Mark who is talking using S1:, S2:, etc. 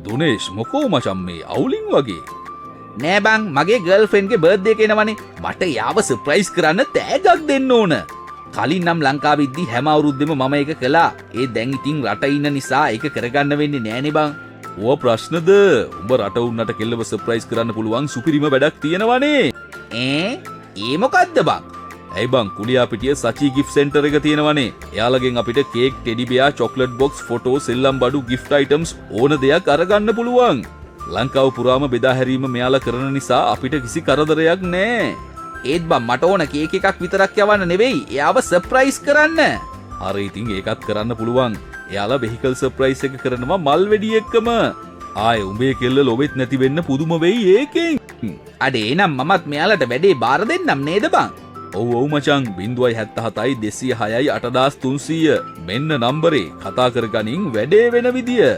S1: දුනේෂ් මොකෝ මචං මේ අවුලින් වගේ.
S2: නෑ බං මගේ ගර්ල්ෆ්‍රෙන්ඩ්ගේ බර්ත්ඩේ එක එනවනේ. මට යාව සර්ප්‍රයිස් කරන්න තෑගක් දෙන්න ඕන. කලින් නම් ලංකාවේ ඉද්දි හැම අවුරුද්දෙම මම ඒක කළා. ඒ දැන් ඉතින් රට ඉන්න නිසා ඒක කරගන්න වෙන්නේ නෑනේ බං.
S1: ඕව ප්‍රශ්නද? උඹ රට උන්නට කෙල්ලව සර්ප්‍රයිස් කරන්න පුළුවන් සුපිරිම වැඩක් තියෙනවනේ.
S2: ඒ මොකද්ද බං?
S1: ඇයි බං කුලියාපිටිය සචි ගිෆ්ට් සෙන්ටර් එක තියෙනවනේ. එයාලගෙන් අපිට cake, teddy bear, chocolate box, photo, සෙල්ලම් බඩු, ගිෆ්ට් අයිටම්ස් ඕන දෙයක් අරගන්න පුළුවන්. ලංකාව පුරාම බෙදා හැරීම මෙයාලා කරන නිසා අපිට කිසි කරදරයක් නෑ.
S2: ඒත් බං මට ඕන කේක් එකක් විතරක් යවන්න නෙවෙයි. එයාව සර්ප්‍රයිස් කරන්න.
S1: අර ඉතින් ඒකත් කරන්න පුළුවන්. එයාලා වෙහිකල් සර්ප්‍රයිස් එක කරනවා මල් වෙඩි එක්කම. ආයේ උඹේ කෙල්ල ලොවෙත් නැති වෙන්න පුදුම වෙයි ඒකෙන්.
S2: අඩේ එනම් මමත් මෙයාලට වැඩේ බාර දෙන්නම් නේද බං?
S1: ඔව් ඔව් මචං 077යි 206යි 8300 මෙන්න නම්බරේ කතා කරගනින් වැඩේ වෙන විදිය.